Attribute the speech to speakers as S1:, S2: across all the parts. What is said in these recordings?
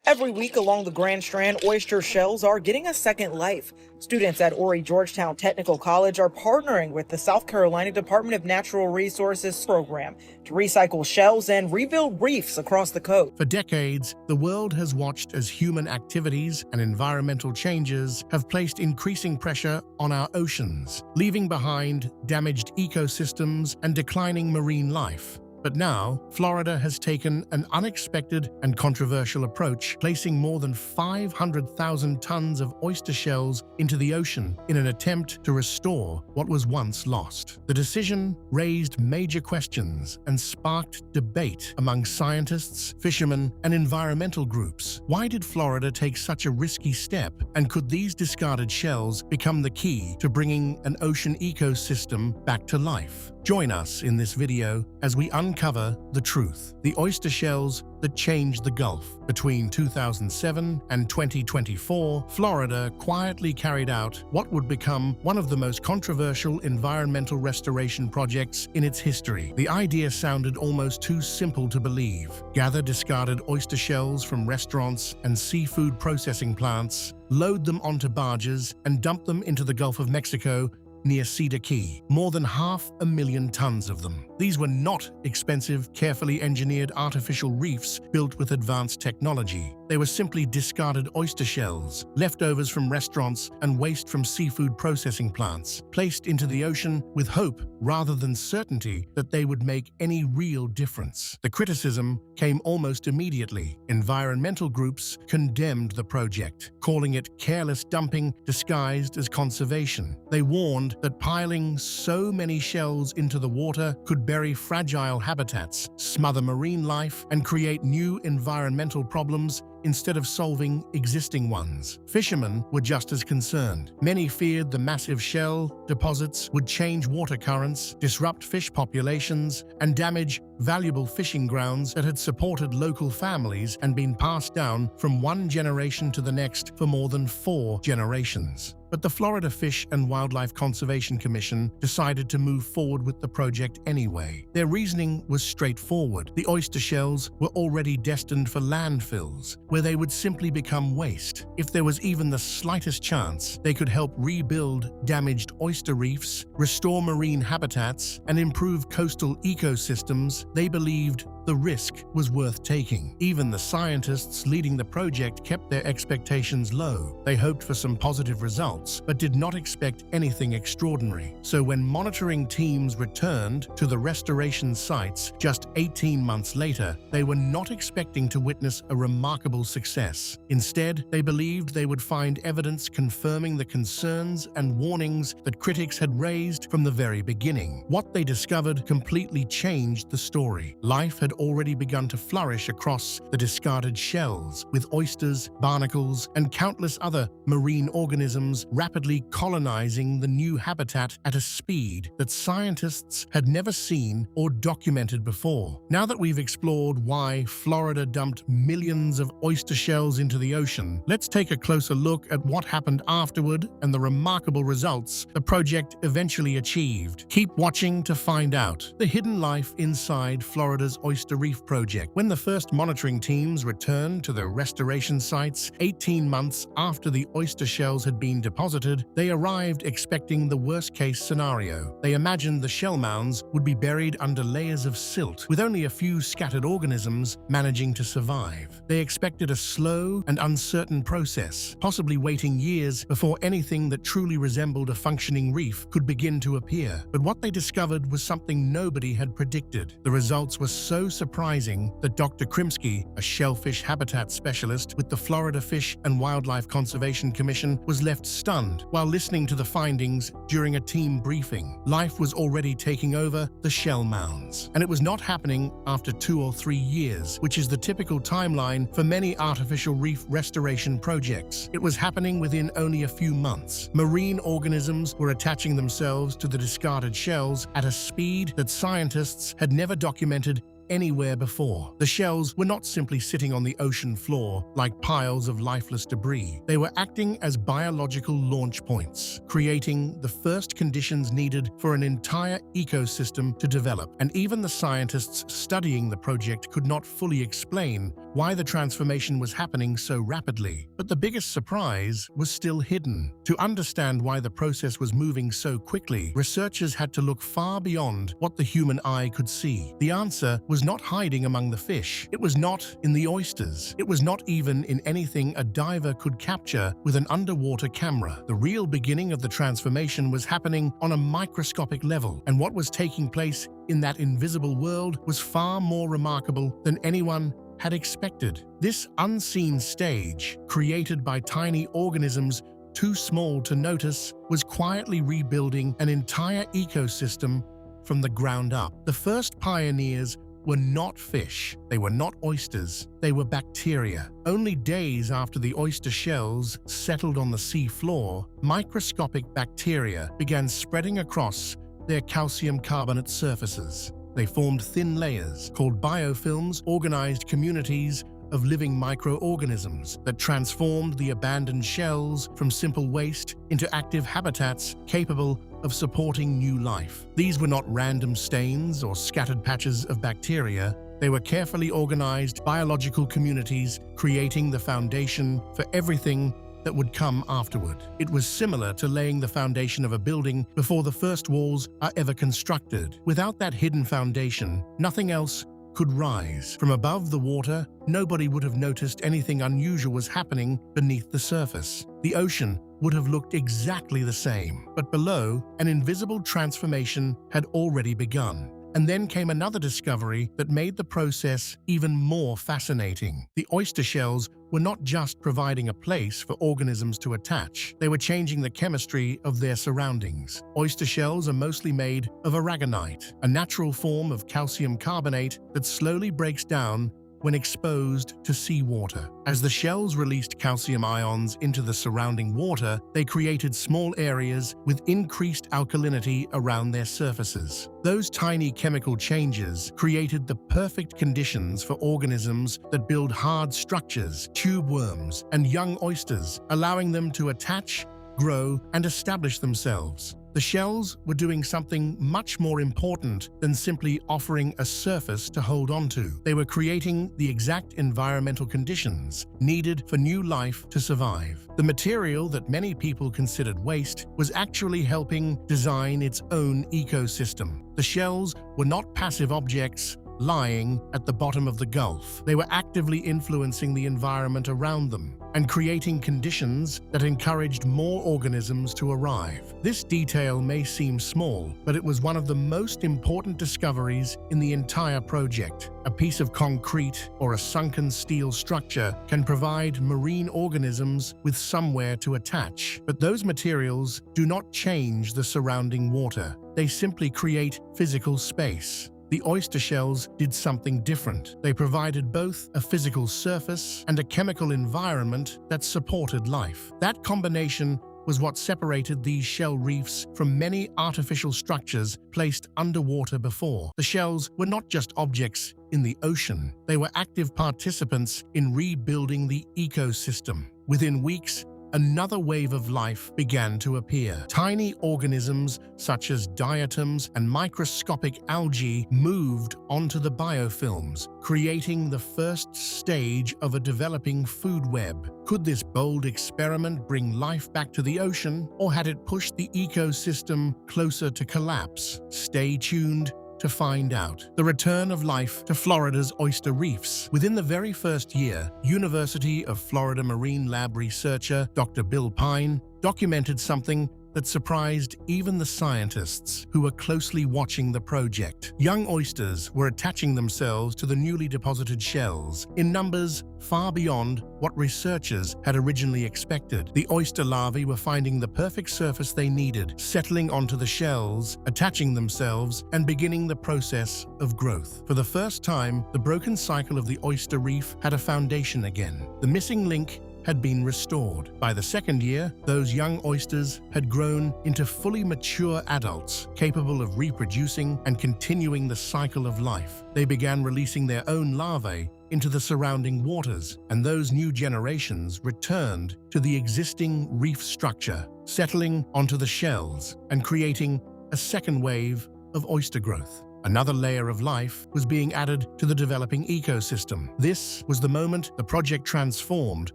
S1: Every week along the Grand Strand, oyster shells are getting a second life. Students at Horry Georgetown Technical College are partnering with the South Carolina Department of Natural Resources program to recycle shells and rebuild reefs across the coast.
S2: For decades, the world has watched as human activities and environmental changes have placed increasing pressure on our oceans, leaving behind damaged ecosystems and declining marine life. But now, Florida has taken an unexpected and controversial approach, placing more than 500,000 tons of oyster shells into the ocean in an attempt to restore what was once lost. The decision raised major questions and sparked debate among scientists, fishermen, and environmental groups. Why did Florida take such a risky step, and could these discarded shells become the key to bringing an ocean ecosystem back to life? Join us in this video as we uncover the truth. The oyster shells that changed the Gulf. Between 2007 and 2024, Florida quietly carried out what would become one of the most controversial environmental restoration projects in its history. The idea sounded almost too simple to believe. Gather discarded oyster shells from restaurants and seafood processing plants, load them onto barges, and dump them into the Gulf of Mexico near Cedar Key. More than 500,000 tons of them. These were not expensive, carefully engineered artificial reefs built with advanced technology. They were simply discarded oyster shells, leftovers from restaurants, and waste from seafood processing plants, placed into the ocean with hope rather than certainty that they would make any real difference. The criticism came almost immediately. Environmental groups condemned the project, calling it careless dumping disguised as conservation. They warned that piling so many shells into the water could bury fragile habitats, smother marine life, and create new environmental problems instead of solving existing ones. Fishermen were just as concerned. Many feared the massive shell deposits would change water currents, disrupt fish populations, and damage valuable fishing grounds that had supported local families and been passed down from one generation to the next for more than 4 generations. But the Florida Fish and Wildlife Conservation Commission decided to move forward with the project anyway. Their reasoning was straightforward. The oyster shells were already destined for landfills, where they would simply become waste. If there was even the slightest chance they could help rebuild damaged oyster reefs, restore marine habitats, and improve coastal ecosystems, they believed the risk was worth taking. Even the scientists leading the project kept their expectations low. They hoped for some positive results, but did not expect anything extraordinary. So when monitoring teams returned to the restoration sites just 18 months later, they were not expecting to witness a remarkable success. Instead, they believed they would find evidence confirming the concerns and warnings that critics had raised from the very beginning. What they discovered completely changed the story. Life had already begun to flourish across the discarded shells, with oysters, barnacles, and countless other marine organisms rapidly colonizing the new habitat at a speed that scientists had never seen or documented before. Now that we've explored why Florida dumped millions of oyster shells into the ocean, let's take a closer look at what happened afterward and the remarkable results the project eventually achieved. Keep watching to find out the hidden life inside Florida's oyster reef project. When the first monitoring teams returned to the restoration sites 18 months after the oyster shells had been deposited, they arrived expecting the worst-case scenario. They imagined the shell mounds would be buried under layers of silt, with only a few scattered organisms managing to survive. They expected a slow and uncertain process, possibly waiting years before anything that truly resembled a functioning reef could begin to appear. But what they discovered was something nobody had predicted. The results were so surprising that Dr. Krimsky, a shellfish habitat specialist with the Florida Fish and Wildlife Conservation Commission, was left stunned while listening to the findings during a team briefing. Life was already taking over the shell mounds, and it was not happening after 2 or 3 years, which is the typical timeline for many artificial reef restoration projects. It was happening within only a few months. Marine organisms were attaching themselves to the discarded shells at a speed that scientists had never documented anywhere before. The shells were not simply sitting on the ocean floor like piles of lifeless debris. They were acting as biological launch points, creating the first conditions needed for an entire ecosystem to develop. And even the scientists studying the project could not fully explain why the transformation was happening so rapidly. But the biggest surprise was still hidden. To understand why the process was moving so quickly, researchers had to look far beyond what the human eye could see. The answer was not hiding among the fish. It was not in the oysters. It was not even in anything a diver could capture with an underwater camera. The real beginning of the transformation was happening on a microscopic level, and what was taking place in that invisible world was far more remarkable than anyone had expected. This unseen stage, created by tiny organisms too small to notice, was quietly rebuilding an entire ecosystem from the ground up. The first pioneers were not fish, they were not oysters, they were bacteria. Only days after the oyster shells settled on the sea floor, microscopic bacteria began spreading across their calcium carbonate surfaces. They formed thin layers, called biofilms, organized communities of living microorganisms that transformed the abandoned shells from simple waste into active habitats capable of supporting new life. These were not random stains or scattered patches of bacteria. They were carefully organized biological communities, creating the foundation for everything that would come afterward. It was similar to laying the foundation of a building before the first walls are ever constructed. Without that hidden foundation, nothing else could rise. From above the water, nobody would have noticed anything unusual was happening beneath the surface. The ocean would have looked exactly the same, but below, an invisible transformation had already begun. And then came another discovery that made the process even more fascinating. The oyster shells were not just providing a place for organisms to attach, they were changing the chemistry of their surroundings. Oyster shells are mostly made of aragonite, a natural form of calcium carbonate that slowly breaks down when exposed to seawater. As the shells released calcium ions into the surrounding water, they created small areas with increased alkalinity around their surfaces. Those tiny chemical changes created the perfect conditions for organisms that build hard structures, tube worms, and young oysters, allowing them to attach, grow, and establish themselves. The shells were doing something much more important than simply offering a surface to hold onto. They were creating the exact environmental conditions needed for new life to survive. The material that many people considered waste was actually helping design its own ecosystem. The shells were not passive objects lying at the bottom of the Gulf. They were actively influencing the environment around them and creating conditions that encouraged more organisms to arrive. This detail may seem small, but it was one of the most important discoveries in the entire project. A piece of concrete or a sunken steel structure can provide marine organisms with somewhere to attach, but those materials do not change the surrounding water. They simply create physical space. The oyster shells did something different. They provided both a physical surface and a chemical environment that supported life. That combination was what separated these shell reefs from many artificial structures placed underwater before. The shells were not just objects in the ocean. They were active participants in rebuilding the ecosystem. Within weeks, another wave of life began to appear. Tiny organisms such as diatoms and microscopic algae moved onto the biofilms, creating the first stage of a developing food web. Could this bold experiment bring life back to the ocean, or had it pushed the ecosystem closer to collapse? Stay tuned to find out. The return of life to Florida's oyster reefs. Within the very first year, University of Florida Marine Lab researcher Dr. Bill Pine documented something that surprised even the scientists who were closely watching the project. Young oysters were attaching themselves to the newly deposited shells in numbers far beyond what researchers had originally expected. The oyster larvae were finding the perfect surface they needed, settling onto the shells, attaching themselves, and beginning the process of growth. For the first time, the broken cycle of the oyster reef had a foundation again. The missing link had been restored. By the second year, those young oysters had grown into fully mature adults, capable of reproducing and continuing the cycle of life. They began releasing their own larvae into the surrounding waters, and those new generations returned to the existing reef structure, settling onto the shells and creating a second wave of oyster growth. Another layer of life was being added to the developing ecosystem. This was the moment the project transformed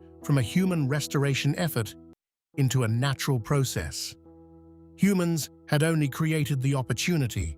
S2: from a human restoration effort into a natural process. Humans had only created the opportunity.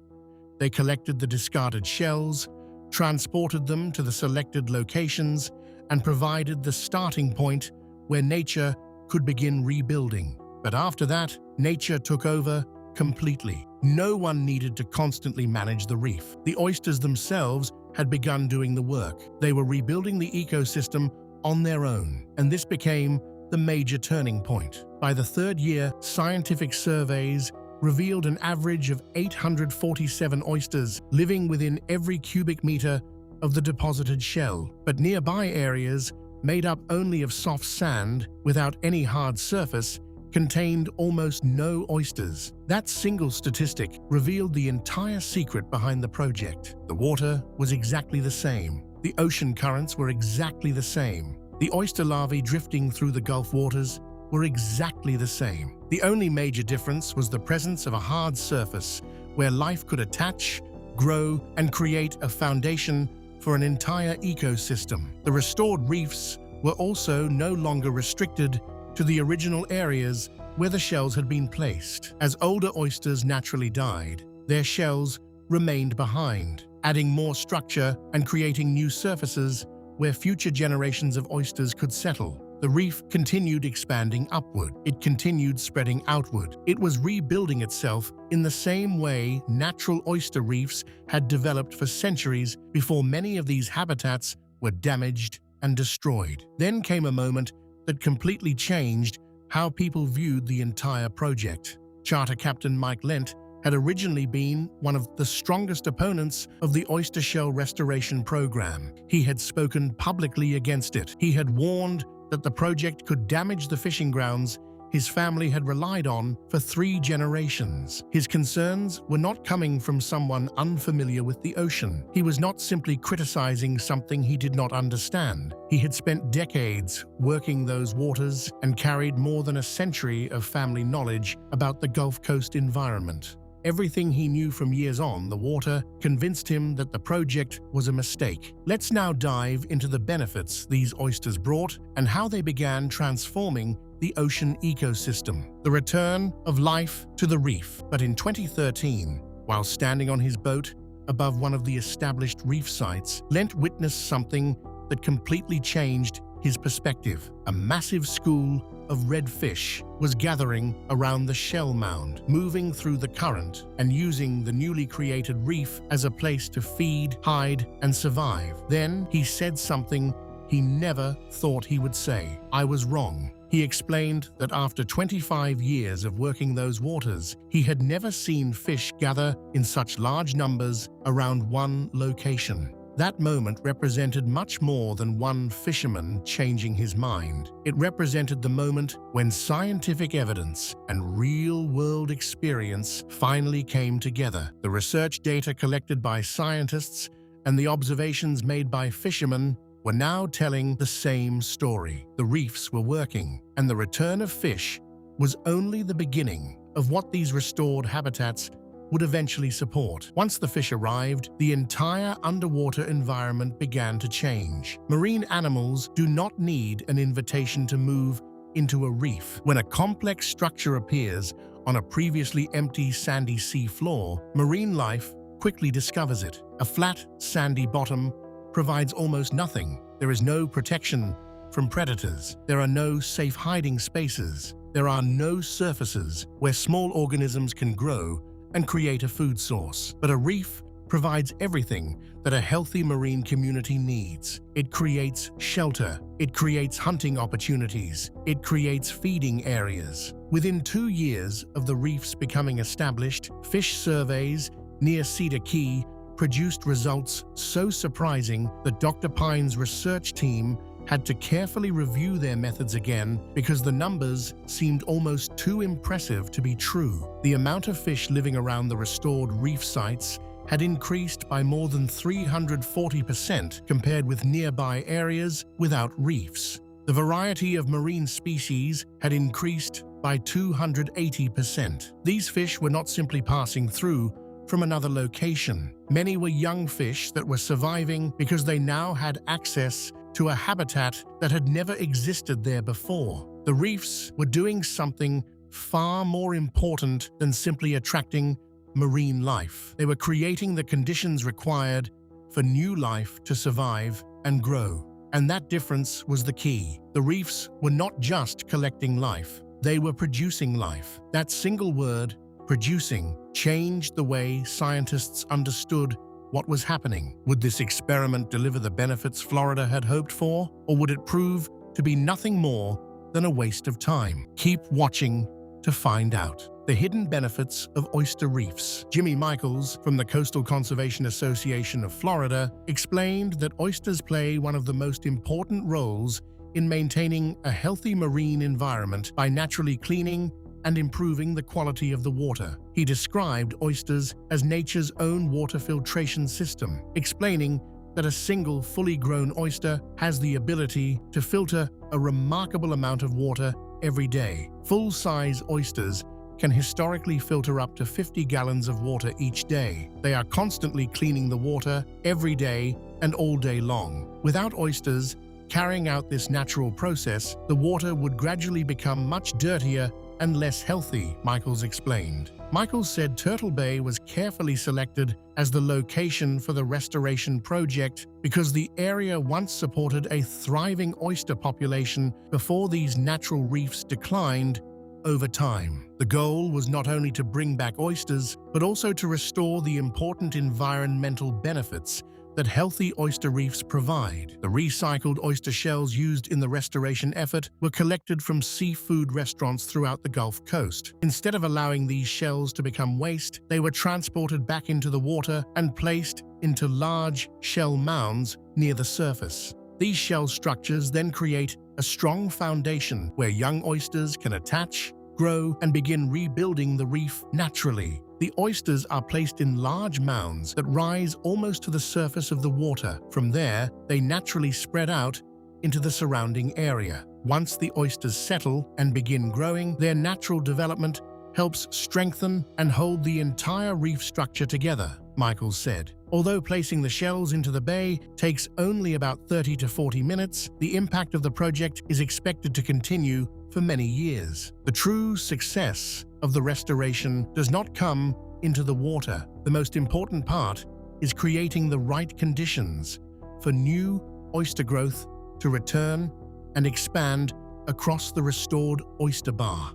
S2: They collected the discarded shells, transported them to the selected locations, and provided the starting point where nature could begin rebuilding. But after that, nature took over completely. No one needed to constantly manage the reef. The oysters themselves had begun doing the work. They were rebuilding the ecosystem on their own, and this became the major turning point. By the third year, scientific surveys revealed an average of 847 oysters living within every cubic meter of the deposited shell, but nearby areas, made up only of soft sand without any hard surface, contained almost no oysters. That single statistic revealed the entire secret behind the project. The water was exactly the same. The ocean currents were exactly the same. The oyster larvae drifting through the Gulf waters were exactly the same. The only major difference was the presence of a hard surface where life could attach, grow, and create a foundation for an entire ecosystem. The restored reefs were also no longer restricted to the original areas where the shells had been placed. As older oysters naturally died, their shells remained behind, adding more structure and creating new surfaces where future generations of oysters could settle. The reef continued expanding upward. It continued spreading outward. It was rebuilding itself in the same way natural oyster reefs had developed for centuries before many of these habitats were damaged and destroyed. Then came a moment that completely changed how people viewed the entire project. Charter Captain Mike Lent had originally been one of the strongest opponents of the oyster shell restoration program. He had spoken publicly against it. He had warned that the project could damage the fishing grounds his family had relied on for 3 generations. His concerns were not coming from someone unfamiliar with the ocean. He was not simply criticizing something he did not understand. He had spent decades working those waters and carried more than a century of family knowledge about the Gulf Coast environment. Everything he knew from years on the water convinced him that the project was a mistake. Let's now dive into the benefits these oysters brought and how they began transforming the ocean ecosystem. The return of life to the reef. But in 2013, while standing on his boat above one of the established reef sites, Lent witnessed something that completely changed his perspective. A massive school of red fish was gathering around the shell mound, moving through the current and using the newly created reef as a place to feed, hide, and survive. Then he said something he never thought he would say. "I was wrong." He explained that after 25 years of working those waters, he had never seen fish gather in such large numbers around one location. That moment represented much more than one fisherman changing his mind. It represented the moment when scientific evidence and real-world experience finally came together. The research data collected by scientists and the observations made by fishermen were now telling the same story. The reefs were working, and the return of fish was only the beginning of what these restored habitats would eventually support. Once the fish arrived, the entire underwater environment began to change. Marine animals do not need an invitation to move into a reef. When a complex structure appears on a previously empty sandy sea floor, marine life quickly discovers it. A flat, sandy bottom provides almost nothing. There is no protection from predators. There are no safe hiding spaces. There are no surfaces where small organisms can grow and create a food source. But a reef provides everything that a healthy marine community needs. It creates shelter. It creates hunting opportunities. It creates feeding areas. Within 2 years of the reefs becoming established, fish surveys near Cedar Key produced results so surprising that Dr. Pine's research team had to carefully review their methods again because the numbers seemed almost too impressive to be true. The amount of fish living around the restored reef sites had increased by more than 340% compared with nearby areas without reefs. The variety of marine species had increased by 280%. These fish were not simply passing through from another location. Many were young fish that were surviving because they now had access to a habitat that had never existed there before. The reefs were doing something far more important than simply attracting marine life. They were creating the conditions required for new life to survive and grow. And that difference was the key. The reefs were not just collecting life, they were producing life. That single word, producing, changed the way scientists understood what was happening. Would this experiment deliver the benefits Florida had hoped for, or would it prove to be nothing more than a waste of time? Keep watching to find out. The hidden benefits of oyster reefs. Jimmy Michaels from the Coastal Conservation Association of Florida explained that oysters play one of the most important roles in maintaining a healthy marine environment by naturally cleaning and improving the quality of the water. He described oysters as nature's own water filtration system, explaining that a single fully grown oyster has the ability to filter a remarkable amount of water every day. Full-size oysters can historically filter up to 50 gallons of water each day. They are constantly cleaning the water every day and all day long. Without oysters carrying out this natural process, the water would gradually become much dirtier and less healthy, Michaels explained. Michaels said Turtle Bay was carefully selected as the location for the restoration project because the area once supported a thriving oyster population before these natural reefs declined over time. The goal was not only to bring back oysters, but also to restore the important environmental benefits that healthy oyster reefs provide. The recycled oyster shells used in the restoration effort were collected from seafood restaurants throughout the Gulf Coast. Instead of allowing these shells to become waste, they were transported back into the water and placed into large shell mounds near the surface. These shell structures then create a strong foundation where young oysters can attach, grow, and begin rebuilding the reef naturally. The oysters are placed in large mounds that rise almost to the surface of the water. From there, they naturally spread out into the surrounding area. Once the oysters settle and begin growing, their natural development helps strengthen and hold the entire reef structure together, Michaels said. Although placing the shells into the bay takes only about 30 to 40 minutes, the impact of the project is expected to continue for many years. The true success of the restoration does not come into the water. The most important part is creating the right conditions for new oyster growth to return and expand across the restored oyster bar.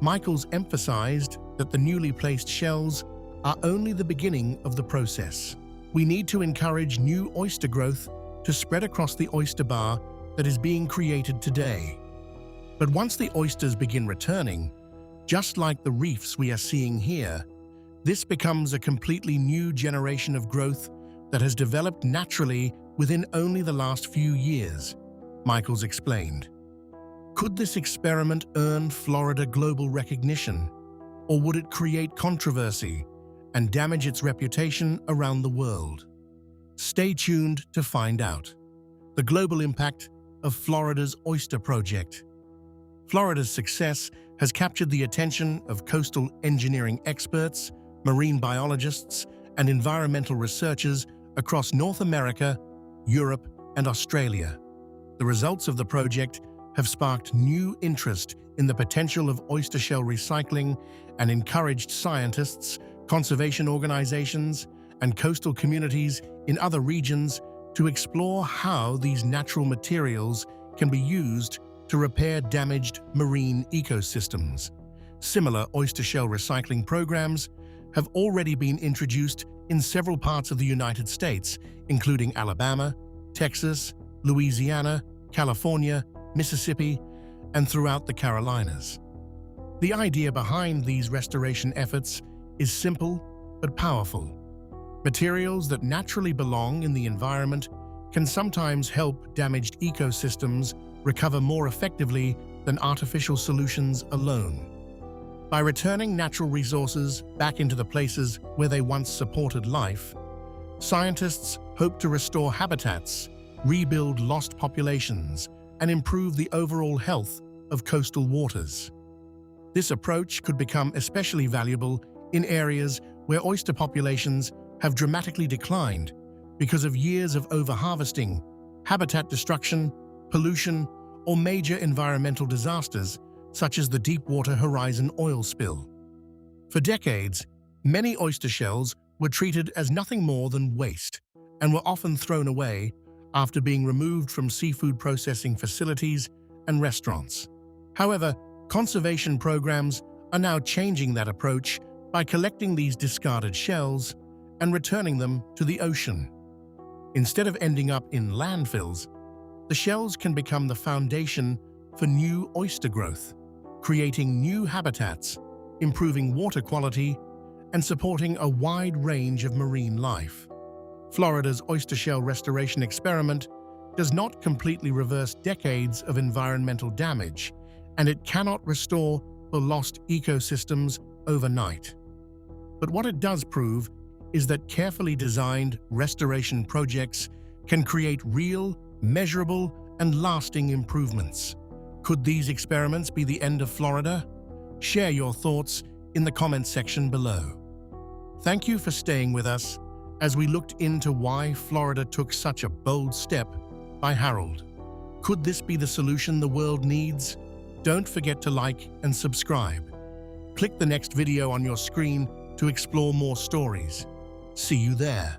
S2: Michaels emphasized that the newly placed shells are only the beginning of the process. We need to encourage new oyster growth to spread across the oyster bar that is being created today. But once the oysters begin returning, just like the reefs we are seeing here, this becomes a completely new generation of growth that has developed naturally within only the last few years, Michaels explained. Could this experiment earn Florida global recognition, or would it create controversy and damage its reputation around the world? Stay tuned to find out. The global impact of Florida's Oyster Project. Florida's success has captured the attention of coastal engineering experts, marine biologists, and environmental researchers across North America, Europe, and Australia. The results of the project have sparked new interest in the potential of oyster shell recycling and encouraged scientists, conservation organizations, and coastal communities in other regions to explore how these natural materials can be used to repair damaged marine ecosystems. Similar oyster shell recycling programs have already been introduced in several parts of the United States, including Alabama, Texas, Louisiana, California, Mississippi, and throughout the Carolinas. The idea behind these restoration efforts is simple but powerful. Materials that naturally belong in the environment can sometimes help damaged ecosystems recover more effectively than artificial solutions alone. By returning natural resources back into the places where they once supported life, scientists hope to restore habitats, rebuild lost populations, and improve the overall health of coastal waters. This approach could become especially valuable in areas where oyster populations have dramatically declined because of years of overharvesting, habitat destruction, pollution, or major environmental disasters such as the Deepwater Horizon oil spill. For decades, many oyster shells were treated as nothing more than waste and were often thrown away after being removed from seafood processing facilities and restaurants. However, conservation programs are now changing that approach by collecting these discarded shells and returning them to the ocean. Instead of ending up in landfills, the shells can become the foundation for new oyster growth, creating new habitats, improving water quality, and supporting a wide range of marine life. Florida's oyster shell restoration experiment does not completely reverse decades of environmental damage, and it cannot restore the lost ecosystems overnight. But what it does prove is that carefully designed restoration projects can create real, measurable, and lasting improvements. Could these experiments be the end of Florida? Share your thoughts in the comments section below. Thank you for staying with us as we looked into why Florida took such a bold step by Harold. Could this be the solution the world needs? Don't forget to like and subscribe. Click the next video on your screen to explore more stories. See you there.